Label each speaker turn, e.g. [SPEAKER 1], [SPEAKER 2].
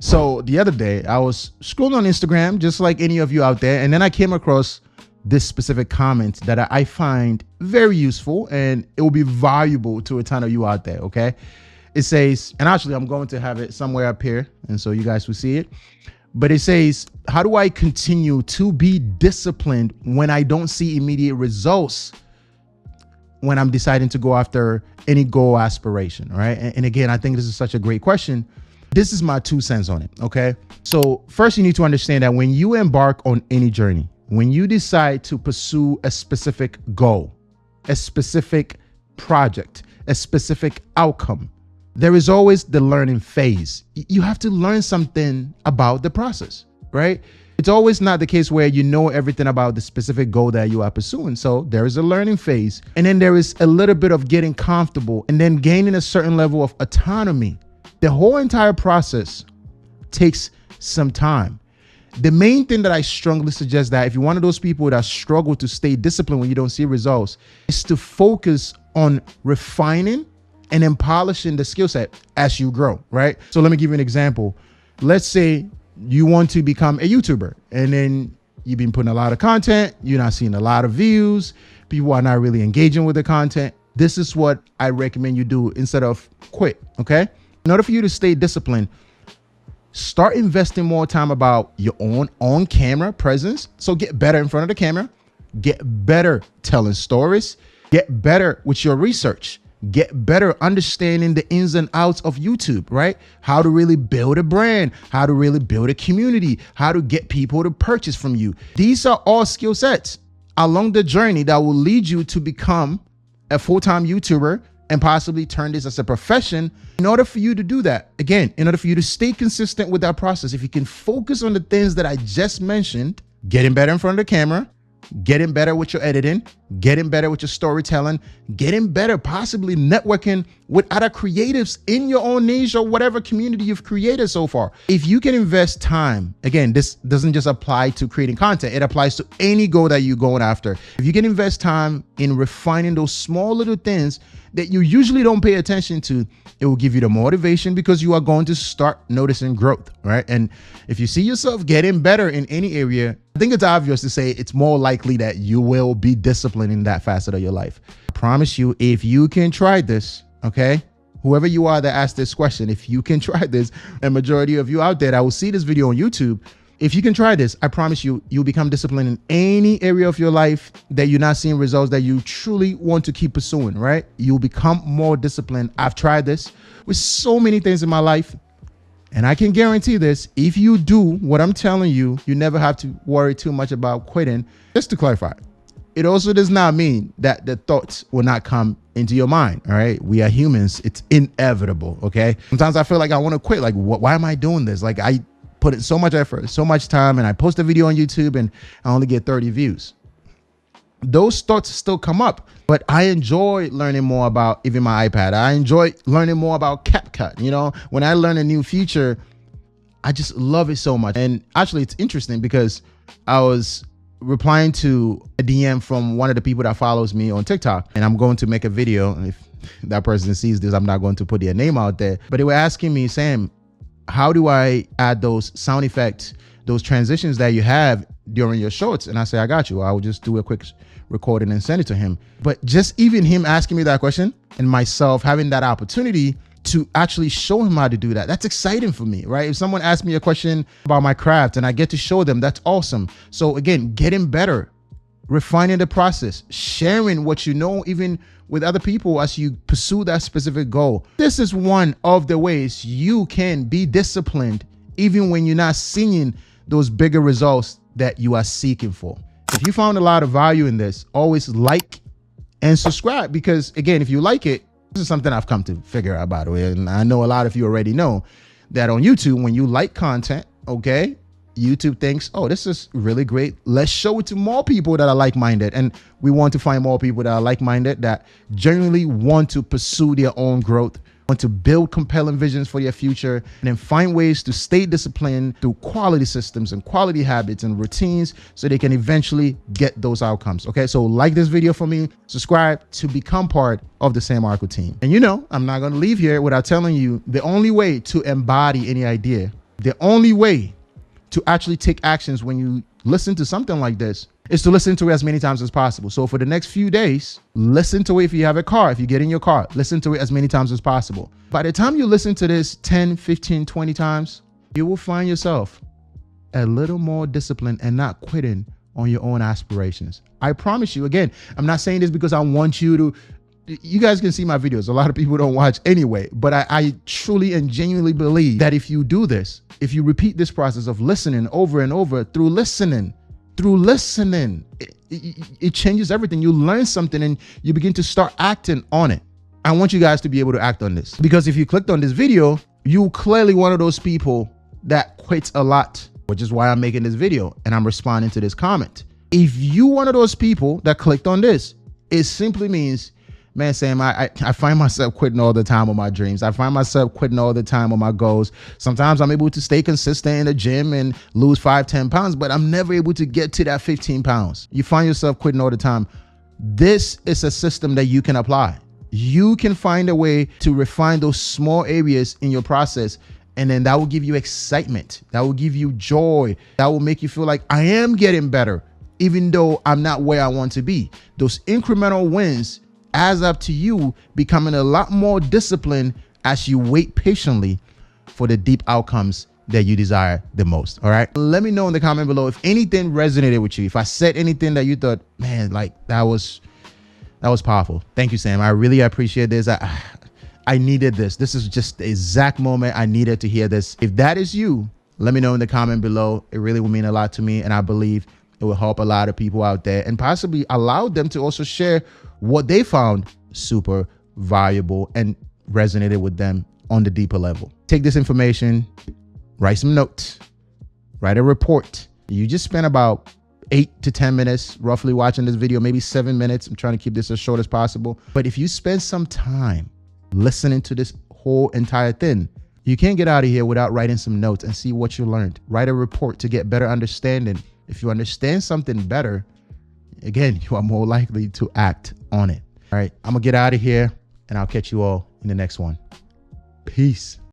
[SPEAKER 1] So the other day, I was scrolling on Instagram, just like any of you out there, and then I came across this specific comment that I find very useful, and it will be valuable to a ton of you out there, okay? It says, and actually I'm going to have it somewhere up here, and so you guys will see it. But it says, how do I continue to be disciplined when I don't see immediate results when I'm deciding to go after any goal aspiration, right? And again, I think this is such a great question. This is my 2 cents on it, okay? So first you need to understand that when you embark on any journey, when you decide to pursue a specific goal, a specific project, a specific outcome, there is always the learning phase. You have to learn something about the process, right? It's always not the case where you know everything about the specific goal that you are pursuing. So there is a learning phase, and then there is a little bit of getting comfortable and then gaining a certain level of autonomy. The whole entire process takes some time. The main thing that I strongly suggest that if you're one of those people that struggle to stay disciplined when you don't see results is to focus on refining and then polishing the skill set as you grow, right? So let me give you an example. Let's say you want to become a YouTuber, and then you've been putting a lot of content, you're not seeing a lot of views, people are not really engaging with the content. This is what I recommend you do instead of quit, okay? In order for you to stay disciplined, start investing more time about your own on-camera presence. So get better in front of the camera, get better telling stories, get better with your research, get better understanding the ins and outs of YouTube, right? How to really build a brand, how to really build a community, how to get people to purchase from you. These are all skill sets along the journey that will lead you to become a full-time YouTuber and possibly turn this as a profession. In order for you to do that, again, in order for you to stay consistent with that process, if you can focus on the things that I just mentioned, getting better in front of the camera, getting better with your editing, getting better with your storytelling, getting better possibly networking with other creatives in your own niche or whatever community you've created so far. If you can invest time, again, this doesn't just apply to creating content, it applies to any goal that you're going after. If you can invest time in refining those small little things that you usually don't pay attention to, it will give you the motivation because you are going to start noticing growth, right? And if you see yourself getting better in any area, I think it's obvious to say it's more likely that you will be disciplined in that facet of your life. I promise you, if you can try this, okay? Whoever you are that asked this question, if you can try this, a majority of you out there that will see this video on YouTube, if you can try this, I promise you, you'll become disciplined in any area of your life that you're not seeing results that you truly want to keep pursuing, right? You'll become more disciplined. I've tried this with so many things in my life, and I can guarantee this. If you do what I'm telling you, you never have to worry too much about quitting. Just to clarify, it also does not mean that the thoughts will not come into your mind, all right? We are humans. It's inevitable, okay? Sometimes I feel like I want to quit. Like, why am I doing this? Like, I put in so much effort, so much time, and I post a video on YouTube and I only get 30 views. Those thoughts still come up, but I enjoy learning more about even my iPad. I enjoy learning more about CapCut. You know, when I learn a new feature, I just love it so much. And actually, it's interesting because I was replying to a DM from one of the people that follows me on TikTok, and I'm going to make a video. And if that person sees this, I'm not going to put their name out there, but they were asking me, Sam, how do I add those sound effects, those transitions that you have during your shorts? And I say, I got you. I will just do a quick recording and send it to him. But just even him asking me that question and myself having that opportunity to actually show him how to do that, that's exciting for me, right? If someone asks me a question about my craft and I get to show them, that's awesome. So again, getting better, refining the process, sharing what you know, even with other people as you pursue that specific goal. This is one of the ways you can be disciplined even when you're not seeing those bigger results that you are seeking for. If you found a lot of value in this, always like and subscribe, because again, if you like it, this is something I've come to figure out, by the way, and I know a lot of you already know that on YouTube, when you like content, okay, YouTube thinks, oh, this is really great. Let's show it to more people that are like-minded. And we want to find more people that are like-minded, that genuinely want to pursue their own growth, want to build compelling visions for your future, and then find ways to stay disciplined through quality systems and quality habits and routines so they can eventually get those outcomes. Okay, so like this video for me, subscribe to become part of the Sam Arko team. And you know, I'm not going to leave here without telling you the only way to embody any idea The only way to actually take actions when you listen to something like this is to listen to it as many times as possible. So for the next few days, listen to it. If you have a car, if you get in your car, listen to it as many times as possible. By the time you listen to this 10, 15, 20 times, you will find yourself a little more disciplined and not quitting on your own aspirations. I promise you. Again, I'm not saying this because I want you to, you guys can see my videos. A lot of people don't watch anyway, but I truly and genuinely believe that if you do this, if you repeat this process of listening over and over, through listening, it changes everything. You learn something and you begin to start acting on it. I want you guys to be able to act on this, because if you clicked on this video, you clearly one of those people that quits a lot, which is why I'm making this video and I'm responding to this comment. If you one of those people that clicked on this, it simply means, man, Sam, I find myself quitting all the time on my dreams. I find myself quitting all the time on my goals. Sometimes I'm able to stay consistent in the gym and lose 5-10 pounds, but I'm never able to get to that 15 pounds. You find yourself quitting all the time. This is a system that you can apply. You can find a way to refine those small areas in your process, and then that will give you excitement. That will give you joy. That will make you feel like I am getting better, even though I'm not where I want to be. Those incremental wins adds up to you becoming a lot more disciplined as you wait patiently for the deep outcomes that you desire the most. All right. Let me know in the comment below if anything resonated with you. If I said anything that you thought, man, like that was powerful. Thank you, Sam. I really appreciate this. I needed this. This is just the exact moment I needed to hear this. If that is you, let me know in the comment below. It really will mean a lot to me, and I believe it will help a lot of people out there and possibly allow them to also share what they found super valuable and resonated with them on the deeper level. Take this information, write some notes, write a report. You just spent about 8 to 10 minutes roughly watching this video, maybe 7 minutes. I'm trying to keep this as short as possible. But if you spend some time listening to this whole entire thing, you can't get out of here without writing some notes and see what you learned. Write a report to get better understanding. If you understand something better, again, you are more likely to act on it. All right, I'm gonna get out of here and I'll catch you all in the next one. Peace.